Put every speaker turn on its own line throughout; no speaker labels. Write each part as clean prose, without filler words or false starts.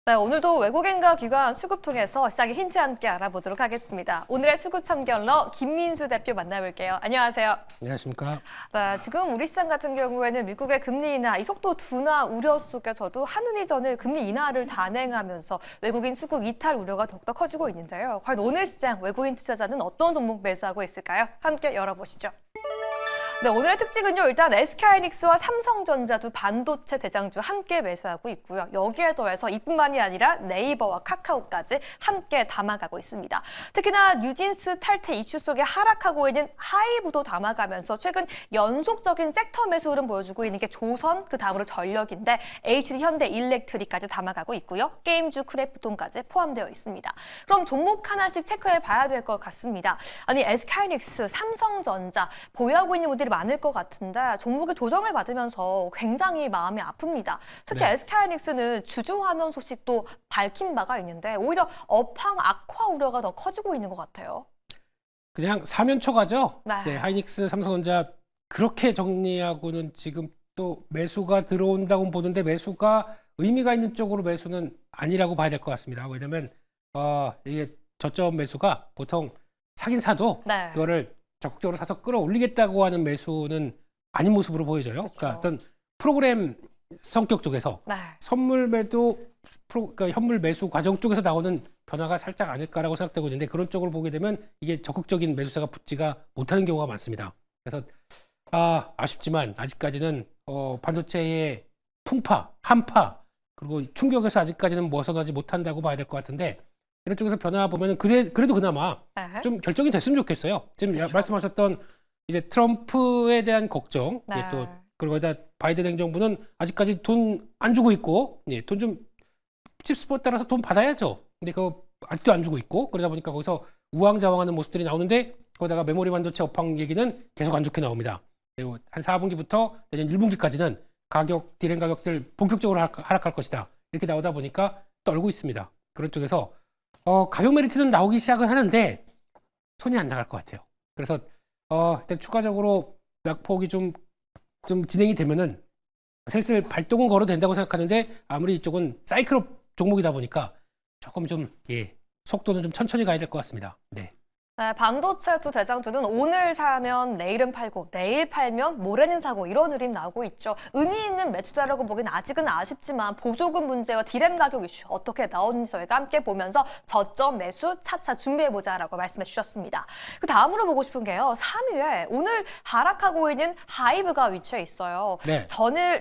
네, 오늘도 외국인과 기관 수급 통해서 시장의 힌트 함께 알아보도록 하겠습니다. 오늘의 수급 참견러 김민수 대표 만나볼게요. 안녕하세요.
안녕하십니까.
네, 지금 우리 시장 같은 경우에는 미국의 금리 인하, 이 속도 둔화 우려 속에서도 한은이전을 금리 인하를 단행하면서 외국인 수급 이탈 우려가 더욱더 커지고 있는데요. 과연 오늘 시장 외국인 투자자는 어떤 종목 매수하고 있을까요? 함께 열어보시죠. 네, 오늘의 특징은요. 일단 SK하이닉스와 삼성전자 두 반도체 대장주 함께 매수하고 있고요. 여기에 더해서 이뿐만이 아니라 네이버와 카카오까지 함께 담아가고 있습니다. 특히나 뉴진스 탈퇴 이슈 속에 하락하고 있는 하이브도 담아가면서 최근 연속적인 섹터 매수 흐름 보여주고 있는 게 조선, 그 다음으로 전력인데 HD 현대 일렉트릭까지 담아가고 있고요. 게임주 크래프톤까지 포함되어 있습니다. 그럼 종목 하나씩 체크해 봐야 될 것 같습니다. 아니 SK하이닉스, 삼성전자 보유하고 있는 분들이 많을 것 같은데 종목의 조정을 받으면서 굉장히 마음이 아픕니다. 특히
네.
SK하이닉스는 주주 환원 소식도 밝힌 바가 있는데 오히려 업황 악화 우려가 더 커지고 있는 것 같아요.
그냥 사면초가죠.
네.
네, 하이닉스, 삼성전자 그렇게 정리하고는 지금 또 매수가 들어온다고 보는데 매수가 의미가 있는 쪽으로 매수는 아니라고 봐야 될 것 같습니다. 왜냐하면 이게 저점 매수가 보통 사긴 사도
네.
그거를 적극적으로 사서 끌어올리겠다고 하는 매수는 아닌 모습으로 보여져요.
그렇죠.
그러니까 어떤 프로그램 성격 쪽에서
네.
선물 매도 그러니까 현물 매수 과정 쪽에서 나오는 변화가 살짝 아닐까라고 생각되고 있는데 그런 쪽으로 보게 되면 이게 적극적인 매수세가 붙지가 못하는 경우가 많습니다. 그래서 아쉽지만 아직까지는 반도체의 풍파, 한파 그리고 충격에서 아직까지는 벗어나지 못한다고 봐야 될 것 같은데 이런 쪽에서 변화 보면은 그래도 그나마
네.
좀 결정이 됐으면 좋겠어요. 지금
그렇죠.
말씀하셨던 이제 트럼프에 대한 걱정,
네.
예, 또 그리고 거기다 바이든 행정부는 아직까지 돈 안 주고 있고, 예, 돈 좀 칩스포에 따라서 돈 받아야죠. 근데 그거 아직도 안 주고 있고 그러다 보니까 거기서 우왕좌왕하는 모습들이 나오는데 거기다가 메모리 반도체 업황 얘기는 계속 안 좋게 나옵니다. 그리고 한 4분기부터 내년 1분기까지는 디램 가격들 본격적으로 하락할 것이다. 이렇게 나오다 보니까 떨고 있습니다. 그런 쪽에서 가격 메리트는 나오기 시작은 하는데 손이 안 나갈 것 같아요. 그래서 일단 추가적으로 낙폭이 좀 진행이 되면은 슬슬 발동은 걸어도 된다고 생각하는데 아무리 이쪽은 사이클업 종목이다 보니까 조금 속도는 좀 천천히 가야 될 것 같습니다. 네.
네, 반도체 두 대장주는 오늘 사면 내일은 팔고 내일 팔면 모레는 사고 이런 흐름 나오고 있죠. 의미 있는 매수자라고 보기는 아직은 아쉽지만 보조금 문제와 디램 가격 이슈 어떻게 나오는지 저희가 함께 보면서 저점 매수 차차 준비해보자라고 말씀해 주셨습니다. 그 다음으로 보고 싶은 게요. 3위에 오늘 하락하고 있는 하이브가 위치해 있어요.
네.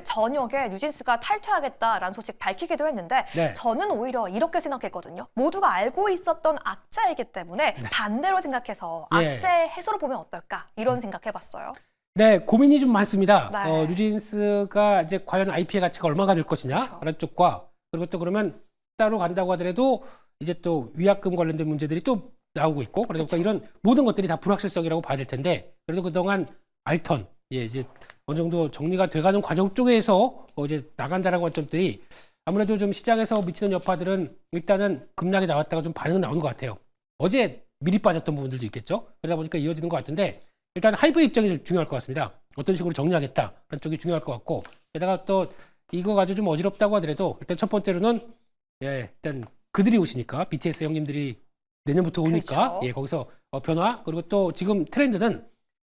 저녁에 뉴진스가 탈퇴하겠다라는 소식 밝히기도 했는데
네.
저는 오히려 이렇게 생각했거든요. 모두가 알고 있었던 악재이기 때문에
네.
반대로 생각해서
예.
악재 해소로 보면 어떨까 이런 생각해봤어요.
네, 고민이 좀 많습니다.
네.
뉴진스가 이제 과연 IP의 가치가 얼마가 될 것이냐,
그렇죠.
그런 쪽과 그리고 또 그러면 따로 간다고 하더라도 이제 또 위약금 관련된 문제들이 또 나오고 있고 그러다 보니까 이런 모든 것들이 다 불확실성이라고 봐야 될 텐데 그래도 그동안 알턴, 이제 어느 정도 정리가 돼가는 과정 쪽에서 이제 나간다라는 관점들이 아무래도 좀 시장에서 미치는 여파들은 일단은 급락이 나왔다가 좀 반응은 나오는 것 같아요. 어제 미리 빠졌던 부분들도 있겠죠. 그러다 보니까 이어지는 것 같은데 일단 하이브 입장이 좀 중요할 것 같습니다. 어떤 식으로 정리하겠다 그런 쪽이 중요할 것 같고 게다가 또 이거 가지고 좀 어지럽다고 하더라도 일단 첫 번째로는 일단 그들이 오시니까 BTS 형님들이 내년부터 오니까
그렇죠.
거기서 변화 그리고 또 지금 트렌드는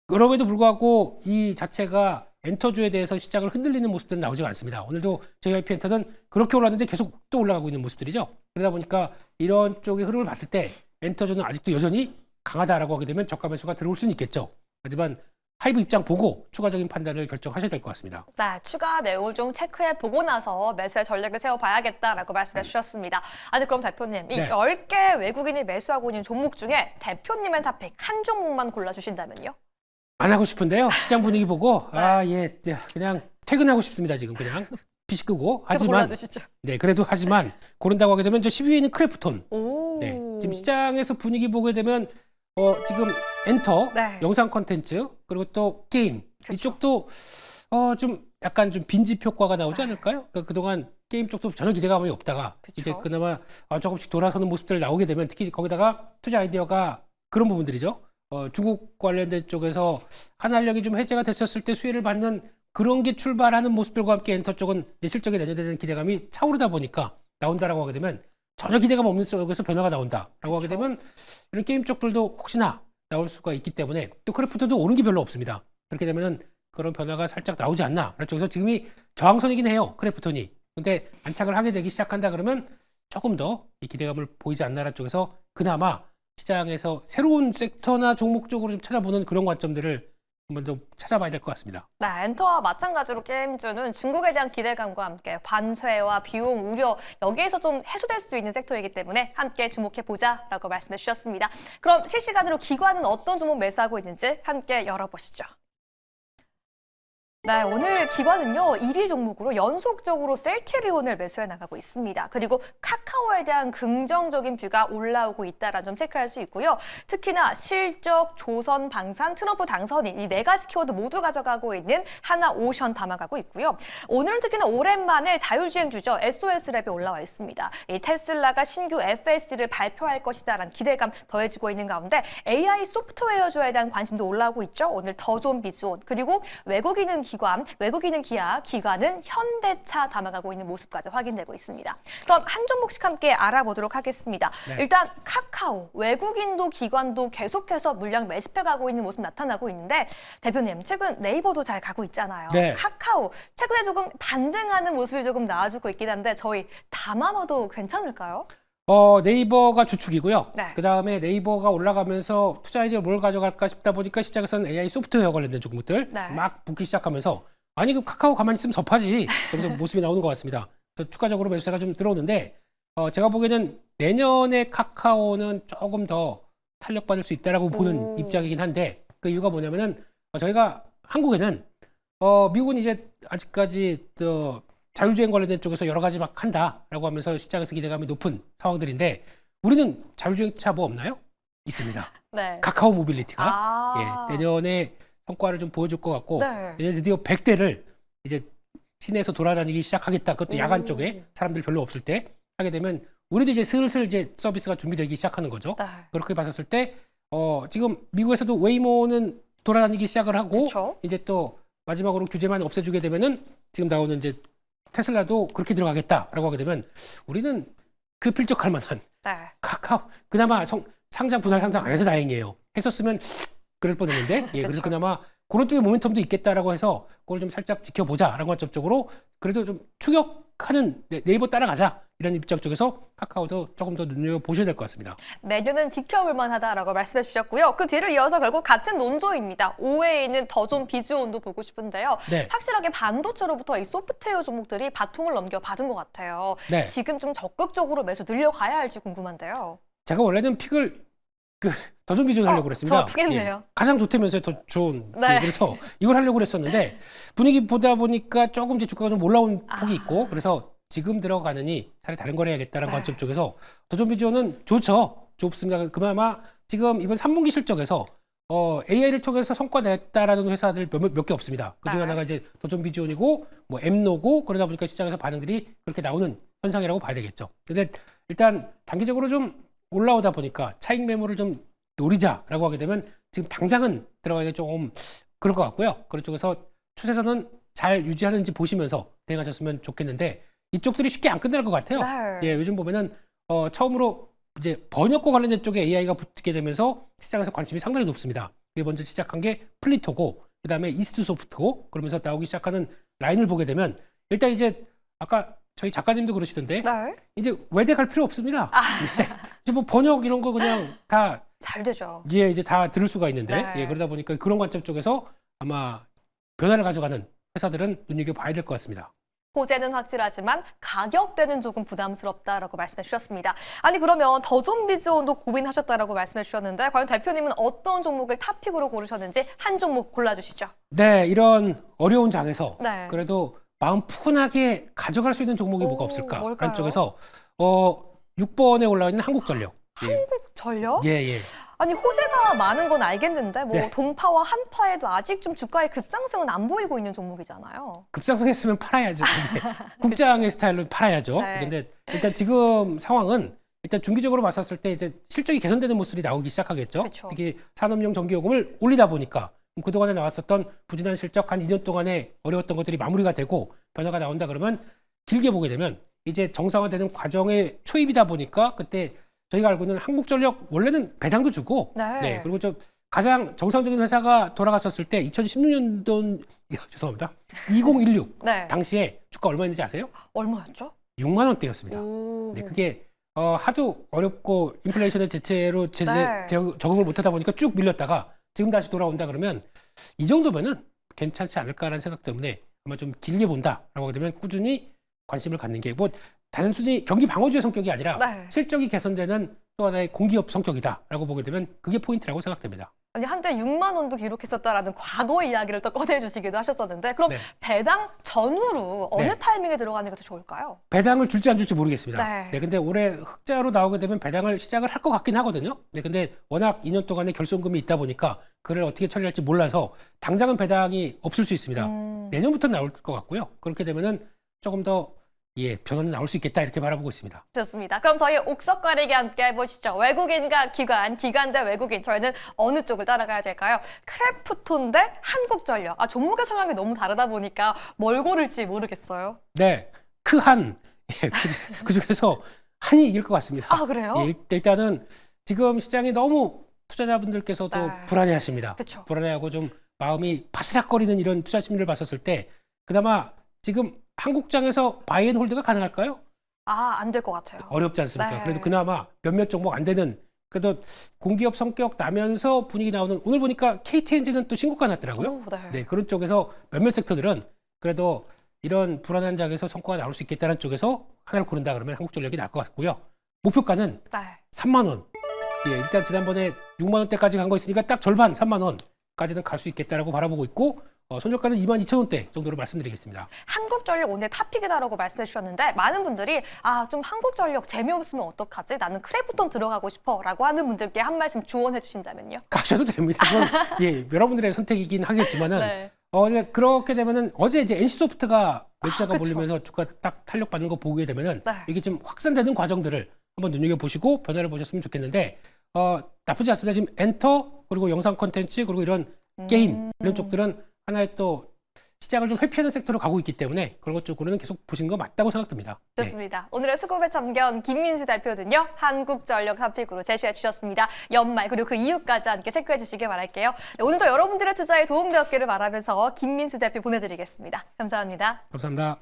그럼에도 불구하고 이 자체가 엔터주에 대해서 시장을 흔들리는 모습들은 나오지가 않습니다. 오늘도 저희 IP 엔터는 그렇게 올랐는데 계속 또 올라가고 있는 모습들이죠. 그러다 보니까 이런 쪽의 흐름을 봤을 때 엔터주는 아직도 여전히 강하다라고 하게 되면 저가 매수가 들어올 수는 있겠죠. 하지만 하이브 입장 보고 추가적인 판단을 결정하셔야 될 것 같습니다.
네, 추가 내용을 좀 체크해 보고 나서 매수의 전략을 세워봐야겠다라고 말씀해 주셨습니다. 아니 그럼 대표님, 이
네.
10개 외국인이 매수하고 있는 종목 중에 대표님의 탑픽 한 종목만 골라주신다면요?
안 하고 싶은데요. 시장 분위기 보고
네.
그냥 퇴근하고 싶습니다. 지금 그냥 PC 끄고 하지만
골라주시죠.
그래도 하지만 고른다고 하게 되면 저 10위에는 크래프톤.
오.
네, 지금 시장에서 분위기 보게 되면 지금 엔터,
네.
영상 콘텐츠 그리고 또 게임
그렇죠.
이쪽도 좀 약간 좀 빈집 효과가 나오지 않을까요? 그러니까 그동안 게임 쪽도 전혀 기대감이 없다가
그쵸.
이제 그나마 조금씩 돌아서는 모습들 나오게 되면 특히 거기다가 투자 아이디어가 그런 부분들이죠. 중국 관련된 쪽에서 한알력이 좀 해제가 됐었을 때 수혜를 받는 그런 게 출발하는 모습들과 함께 엔터 쪽은 이제 실적에 내년에 대한 기대감이 차오르다 보니까 나온다라고 하게 되면 전혀 기대감 없는 쪽에서 변화가 나온다라고 하게
그렇죠.
되면 이런 게임 쪽들도 혹시나 나올 수가 있기 때문에 또 크래프트도 오는 게 별로 없습니다. 그렇게 되면은 그런 변화가 살짝 나오지 않나. 그래서 지금이 저항선이긴 해요. 크래프톤이. 근데 안착을 하게 되기 시작한다 그러면 조금 더 이 기대감을 보이지 않나라는 쪽에서 그나마 시장에서 새로운 섹터나 종목 쪽으로 좀 찾아보는 그런 관점들을 한번 좀 찾아봐야 될 것 같습니다.
네, 엔터와 마찬가지로 게임주는 중국에 대한 기대감과 함께 관세와 비용, 우려 여기에서 좀 해소될 수 있는 섹터이기 때문에 함께 주목해보자라고 말씀해 주셨습니다. 그럼 실시간으로 기관은 어떤 종목 매수하고 있는지 함께 열어보시죠. 네, 오늘 기관은요, 1위 종목으로 연속적으로 셀트리온을 매수해 나가고 있습니다. 그리고 카카오에 대한 긍정적인 뷰가 올라오고 있다라는 점 체크할 수 있고요. 특히나 실적, 조선, 방산, 트럼프 당선인 이 네 가지 키워드 모두 가져가고 있는 하나오션 담아가고 있고요. 오늘은 특히나 오랜만에 자율주행주죠. SOS랩이 올라와 있습니다. 이 테슬라가 신규 FSD를 발표할 것이다라는 기대감 더해지고 있는 가운데 AI 소프트웨어주에 대한 관심도 올라오고 있죠. 오늘 더존 비즈온 그리고 외국인은 기아, 기관은 현대차 담아가고 있는 모습까지 확인되고 있습니다. 그럼 한 종목씩 함께 알아보도록 하겠습니다.
네.
일단 카카오, 외국인도 기관도 계속해서 물량 매집해가고 있는 모습 나타나고 있는데 대표님, 최근 네이버도 잘 가고 있잖아요.
네.
카카오, 최근에 조금 반등하는 모습이 조금 나와주고 있긴 한데 저희 담아봐도 괜찮을까요?
네이버가 주축이고요.
네.
그 다음에 네이버가 올라가면서 투자 아이디어 뭘 가져갈까 싶다 보니까 시장에서는 AI 소프트웨어 관련된 종목들
네.
막 붙기 시작하면서 아니 그 카카오 가만히 있으면 섭하지. 그래서 모습이 나오는 것 같습니다. 그래서 추가적으로 매수세가 좀 들어오는데 제가 보기에는 내년에 카카오는 조금 더 탄력받을 수 있다라고 보는 입장이긴 한데 그 이유가 뭐냐면은 저희가 한국에는 미국은 이제 아직까지 자율주행 관련된 쪽에서 여러 가지 막 한다라고 하면서 시장에서 기대감이 높은 상황들인데 우리는 자율주행차 뭐 없나요? 있습니다.
네.
카카오 모빌리티가 예, 내년에 성과를 좀 보여줄 것 같고
네.
내년 드디어 100대를 이제 시내에서 돌아다니기 시작하겠다. 그것도 야간 쪽에 사람들 별로 없을 때 하게 되면 우리도 이제 슬슬 이제 서비스가 준비되기 시작하는 거죠.
네.
그렇게 봤었을 때 지금 미국에서도 웨이모는 돌아다니기 시작을 하고
그쵸?
이제 또 마지막으로 규제만 없애주게 되면은 지금 나오는 이제 테슬라도 그렇게 들어가겠다라고 하게 되면 우리는 그 필적할 만한
네.
카카오 그나마 상장 분할 상장 안 해서 다행이에요. 했었으면 그럴 뻔했는데 예, 그래서
그쵸.
그나마 그런 쪽의 모멘텀도 있겠다라고 해서 그걸 좀 살짝 지켜보자라는 관점적으로 그래도 좀 추격하는 네이버 따라가자 이런 입장 쪽에서 카카오도 조금 더 눈여겨보셔야 될 것 같습니다.
내년은 지켜볼 만하다라고 말씀해 주셨고요. 그 뒤를 이어서 결국 같은 논조입니다. 5회에 있는 더존 비즈온도 보고 싶은데요.
네.
확실하게 반도체로부터 이 소프트웨어 종목들이 바통을 넘겨받은 것 같아요.
네.
지금 좀 적극적으로 매수 늘려가야 할지 궁금한데요.
제가 원래는 픽을 더존 비전 하려고 그랬습니다.
저 통했네요.
가장 좋다면서요, 더 좋은.
네.
그래서 이걸 하려고 그랬었는데 분위기 보다 보니까 조금 이제 주가가 좀 올라온 폭이 있고 그래서 지금 들어가느니 차라리 다른 걸 해야겠다는
네.
관점 쪽에서 더존 비전은 좋죠. 좋습니다. 그나마 지금 이번 3분기 실적에서 AI를 통해서 성과 냈다라는 회사들 몇 개 없습니다. 그중에
네.
하나가 이제 더존 비전이고 뭐 엠노고 그러다 보니까 시장에서 반응들이 그렇게 나오는 현상이라고 봐야 되겠죠. 근데 일단 단기적으로 좀 올라오다 보니까 차익 매물을 좀 노리자라고 하게 되면 지금 당장은 들어가기 조금 그럴 것 같고요. 그런 쪽에서 추세선은 잘 유지하는지 보시면서 대응하셨으면 좋겠는데 이쪽들이 쉽게 안 끝날 것 같아요.
네.
예, 요즘 보면은 처음으로 이제 번역과 관련된 쪽에 AI가 붙게 되면서 시장에서 관심이 상당히 높습니다. 이게 먼저 시작한 게 플리토고 그다음에 이스트소프트고 그러면서 나오기 시작하는 라인을 보게 되면 일단 이제 아까 저희 작가님도 그러시던데
네.
이제 외대 갈 필요 없습니다. 네. 이제 뭐 번역 이런 거 그냥 다
잘 되죠.
이제 다 들을 수가 있는데
네.
예, 그러다 보니까 그런 관점 쪽에서 아마 변화를 가져가는 회사들은 눈여겨봐야 될 것 같습니다.
호재는 확실하지만 가격대는 조금 부담스럽다라고 말씀해 주셨습니다. 아니 그러면 더존 비즈온도 고민하셨다라고 말씀해 주셨는데 과연 대표님은 어떤 종목을 탑픽으로 고르셨는지 한 종목 골라주시죠.
네, 이런 어려운 장에서
네.
그래도 마음 푸근하게 가져갈 수 있는 종목이 뭐가 없을까?
뭘까요?
하는 쪽에서 6번에 올라와 있는 한국전력.
한국전력?
예, 예.
아니 호재가 많은 건 알겠는데 뭐
네.
동파와 한파에도 아직 좀 주가의 급상승은 안 보이고 있는 종목이잖아요.
급상승했으면 팔아야죠. 근데 국장의 스타일로 팔아야죠.
네.
근데 일단 지금 상황은 일단 중기적으로 봤었을 때 이제 실적이 개선되는 모습이 나오기 시작하겠죠.
그쵸.
특히 산업용 전기요금을 올리다 보니까 그동안에 나왔었던 부진한 실적 한 2년 동안에 어려웠던 것들이 마무리가 되고 변화가 나온다 그러면 길게 보게 되면 이제 정상화되는 과정의 초입이다 보니까 그때 저희가 알고 있는 한국전력 원래는 배당도 주고
네.
그리고 좀 가장 정상적인 회사가 돌아갔었을 때 2016년도 죄송합니다. 2016
네.
당시에 주가 얼마였는지 아세요?
얼마였죠?
6만 원대였습니다.
오.
네, 그게 하도 어렵고 인플레이션의 대체로
네.
적응을 못하다 보니까 쭉 밀렸다가 지금 다시 돌아온다 그러면 이 정도면은 괜찮지 않을까라는 생각 때문에 아마 좀 길게 본다라고 하게 되면 꾸준히 관심을 갖는 게 뭐 단순히 경기 방어주의 성격이 아니라
네.
실적이 개선되는 또 하나의 공기업 성격이다라고 보게 되면 그게 포인트라고 생각됩니다.
아니 한때 6만 원도 기록했었다라는 과거 이야기를 또 꺼내주시기도 하셨었는데 그럼
네.
배당 전후로 어느
네.
타이밍에 들어가는 게 더 좋을까요?
배당을 줄지 안 줄지 모르겠습니다.
네.
네, 근데 올해 흑자로 나오게 되면 배당을 시작을 할 것 같긴 하거든요. 네, 근데 워낙 2년 동안의 결손금이 있다 보니까 그를 어떻게 처리할지 몰라서 당장은 배당이 없을 수 있습니다. 내년부터 나올 것 같고요. 그렇게 되면은 조금 더 변화는 나올 수 있겠다 이렇게 바라보고 있습니다.
좋습니다. 그럼 저희 옥석 가리기 함께 해보시죠. 외국인과 기관, 기관 대 외국인. 저희는 어느 쪽을 따라가야 될까요? 크래프톤 대 한국전력. 종목의 성향이 너무 다르다 보니까 뭘 고를지 모르겠어요.
네, 크한 그 중에서 한이 이길 것 같습니다.
아, 그래요?
일단은 지금 시장이 너무 투자자분들께서도
네.
불안해하십니다.
그렇죠.
불안해하고 좀 마음이 바스락거리는 이런 투자 심리를 봤었을 때 그나마 지금 한국장에서 바이앤홀드가 가능할까요?
안 될 것 같아요.
어렵지 않습니까?
네.
그래도 그나마 몇몇 종목 안 되는 그래도 공기업 성격 나면서 분위기 나오는 오늘 보니까 KTNG는 또 신고가 났더라고요.
오, 네.
네, 그런 쪽에서 몇몇 섹터들은 그래도 이런 불안한 장에서 성과가 나올 수 있겠다는 쪽에서 하나를 고른다 그러면 한국전력이 나을 것 같고요. 목표가는
네.
3만 원. 일단 지난번에 6만 원대까지 간 거 있으니까 딱 절반 3만 원까지는 갈 수 있겠다라고 바라보고 있고 손절가는 22,000원대 정도로 말씀드리겠습니다.
한국전력 오늘 탑픽이다라고 말씀해 주셨는데 많은 분들이 좀 한국전력 재미없으면 어떡하지? 나는 크래프톤 들어가고 싶어 라고 하는 분들께 한 말씀 조언해 주신다면요?
가셔도 됩니다. 그건 여러분들의 선택이긴 하겠지만은
네.
그렇게 되면은 어제 이제 NC소프트가 매수자가
그쵸.
몰리면서 주가 딱 탄력 받는 거 보게 되면은
네.
이게 좀 확산되는 과정들을 한번 눈여겨 보시고 변화를 보셨으면 좋겠는데 나쁘지 않습니다. 지금 엔터 그리고 영상 콘텐츠 그리고 이런 게임 이런 쪽들은 하나의 또 시장을 좀 회피하는 섹터로 가고 있기 때문에 그런 것 쪽으로는 계속 보시는 거 맞다고 생각됩니다. 네.
좋습니다. 오늘의 수급의 참견 김민수 대표는요. 한국전력 탑픽으로 제시해 주셨습니다. 연말 그리고 그 이후까지 함께 체크해 주시길 바랄게요. 네, 오늘도 여러분들의 투자에 도움되었기를 바라면서 김민수 대표 보내드리겠습니다. 감사합니다.
감사합니다.